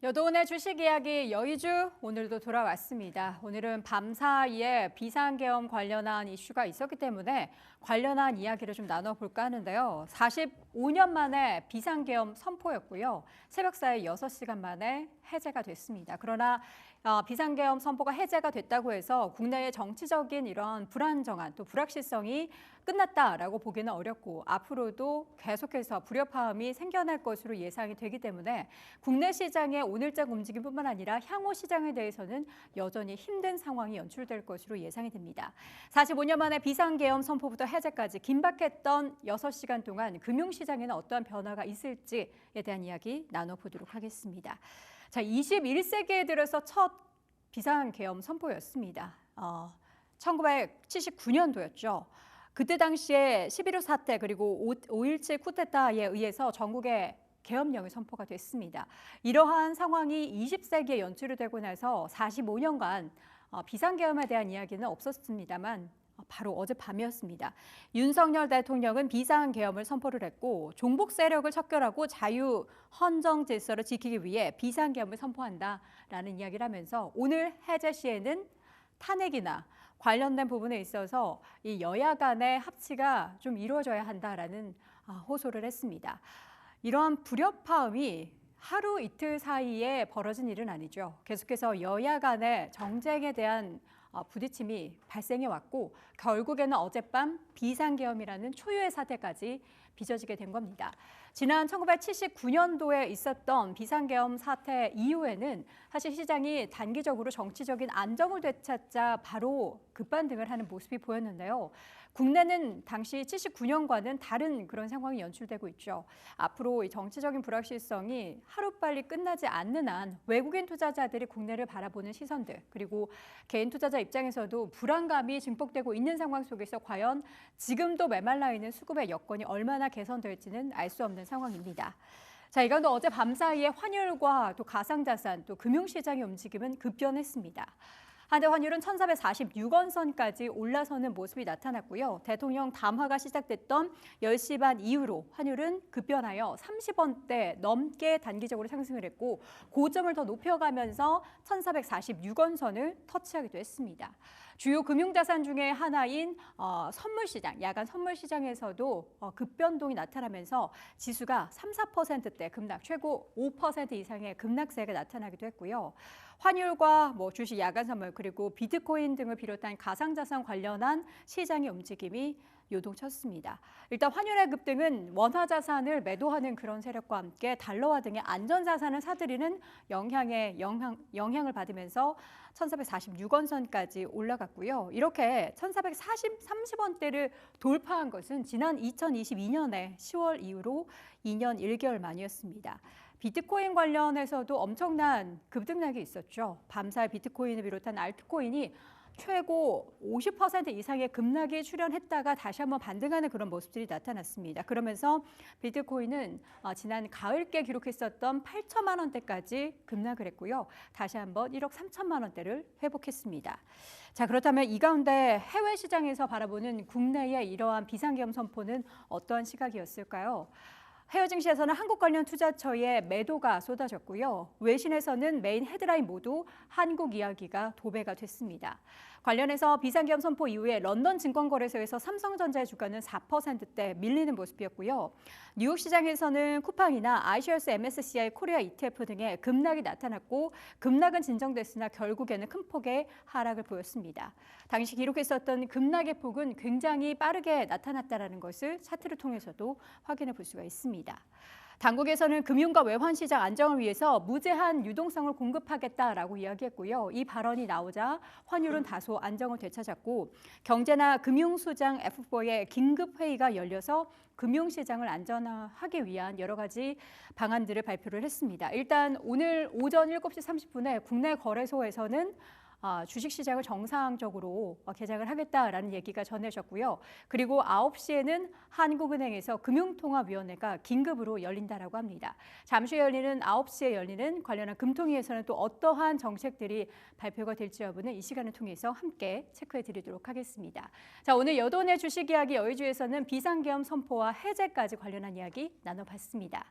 여도은의 주식 이야기 여의주 오늘도 돌아왔습니다. 오늘은 밤사이에 비상계엄 관련한 이슈가 있었기 때문에 관련한 이야기를 좀 나눠볼까 하는데요. 45년 만에 비상계엄 선포였고요. 새벽 사이 6시간 만에 해제가 됐습니다. 그러나 비상계엄 선포가 해제가 됐다고 해서 국내의 정치적인 이런 불안정한 또 불확실성이 끝났다라고 보기는 어렵고 앞으로도 계속해서 불협화음이 생겨날 것으로 예상이 되기 때문에 국내 시장의 오늘장 움직임뿐만 아니라 향후 시장에 대해서는 여전히 힘든 상황이 연출될 것으로 예상이 됩니다. 45년 만에 비상계엄 선포부터 해제까지 긴박했던 6시간 동안 금융시장에는 어떠한 변화가 있을지에 대한 이야기 나눠보도록 하겠습니다. 자, 21세기에 들어서 첫 비상계엄 선포였습니다. 1979년도였죠. 그때 당시에 11.5 사태 그리고 5.17 쿠데타에 의해서 전국에 계엄령이 선포가 됐습니다. 이러한 상황이 20세기에 연출이 되고 나서 45년간 비상계엄에 대한 이야기는 없었습니다만 바로 어젯밤이었습니다. 윤석열 대통령은 비상계엄을 선포를 했고 종북 세력을 척결하고 자유 헌정 질서를 지키기 위해 비상계엄을 선포한다라는 이야기를 하면서 오늘 해제 시에는 탄핵이나 관련된 부분에 있어서 이 여야 간의 합치가 좀 이루어져야 한다라는 호소를 했습니다. 이러한 불협화음이 하루 이틀 사이에 벌어진 일은 아니죠. 계속해서 여야 간의 정쟁에 대한 부딪힘이 발생해 왔고 결국에는 어젯밤 비상계엄이라는 초유의 사태까지 빚어지게 된 겁니다. 지난 1979년도에 있었던 비상계엄 사태 이후에는 사실 시장이 단기적으로 정치적인 안정을 되찾자 바로 급반등을 하는 모습이 보였는데요. 국내는 당시 79년과는 다른 그런 상황이 연출되고 있죠. 앞으로 이 정치적인 불확실성이 하루빨리 끝나지 않는 한 외국인 투자자들이 국내를 바라보는 시선들 그리고 개인 투자자 입장에서도 불안감이 증폭되고 있는 상황 속에서 과연 지금도 메말라 있는 수급의 여건이 얼마나 개선될지는 알 수 없는 상황입니다. 자, 이 가운데 어제 밤 사이에 환율과 또 가상자산 또 금융시장의 움직임은 급변했습니다. 한대 환율은 1,446원 선까지 올라서는 모습이 나타났고요. 대통령 담화가 시작됐던 10시 반 이후로 환율은 급변하여 30원대 넘게 단기적으로 상승을 했고 고점을 더 높여가면서 1,446원 선을 터치하기도 했습니다. 주요 금융자산 중에 하나인 선물시장, 야간 선물시장에서도 급변동이 나타나면서 지수가 3, 4%대 급락, 최고 5% 이상의 급락세가 나타나기도 했고요. 환율과 주식 야간 선물 그리고 비트코인 등을 비롯한 가상자산 관련한 시장의 움직임이 요동쳤습니다. 일단 환율의 급등은 원화자산을 매도하는 그런 세력과 함께 달러화 등의 안전자산을 사들이는 영향을 받으면서 1,446원 선까지 올라갔고요. 이렇게 1,430원대를 돌파한 것은 지난 2022년의 10월 이후로 2년 1개월 만이었습니다. 비트코인 관련해서도 엄청난 급등락이 있었죠. 밤사이 비트코인을 비롯한 알트코인이 최고 50% 이상의 급락이 출현했다가 다시 한번 반등하는 그런 모습들이 나타났습니다. 그러면서 비트코인은 지난 가을께 기록했었던 8천만 원대까지 급락을 했고요. 다시 한번 1억 3천만 원대를 회복했습니다. 자, 그렇다면 이 가운데 해외 시장에서 바라보는 국내의 이러한 비상계엄 선포는 어떠한 시각이었을까요? 해외 증시에서는 한국 관련 투자처의 매도가 쏟아졌고요. 외신에서는 메인 헤드라인 모두 한국 이야기가 도배가 됐습니다. 관련해서 비상계엄 선포 이후에 런던 증권거래소에서 삼성전자의 주가는 4%대 밀리는 모습이었고요. 뉴욕 시장에서는 쿠팡이나 iShares MSCI 코리아 ETF 등의 급락이 나타났고 급락은 진정됐으나 결국에는 큰 폭의 하락을 보였습니다. 당시 기록했었던 급락의 폭은 굉장히 빠르게 나타났다는 것을 차트를 통해서도 확인해 볼 수가 있습니다. 당국에서는 금융과 외환시장 안정을 위해서 무제한 유동성을 공급하겠다라고 이야기했고요. 이 발언이 나오자 환율은 다소 안정을 되찾았고 경제나 금융수장 F4의 긴급회의가 열려서 금융시장을 안전화하기 위한 여러 가지 방안들을 발표를 했습니다. 일단 오늘 오전 7시 30분에 국내 거래소에서는 주식시장을 정상적으로 개장을 하겠다라는 얘기가 전해졌고요. 그리고 9시에는 한국은행에서 금융통합위원회가 긴급으로 열린다라고 합니다. 잠시 열리는 9시에 열리는 관련한 금통위에서는 또 어떠한 정책들이 발표가 될지 여부는 이 시간을 통해서 함께 체크해 드리도록 하겠습니다. 자, 오늘 여돈의 주식 이야기 여의주에서는 비상계엄 선포와 해제까지 관련한 이야기 나눠봤습니다.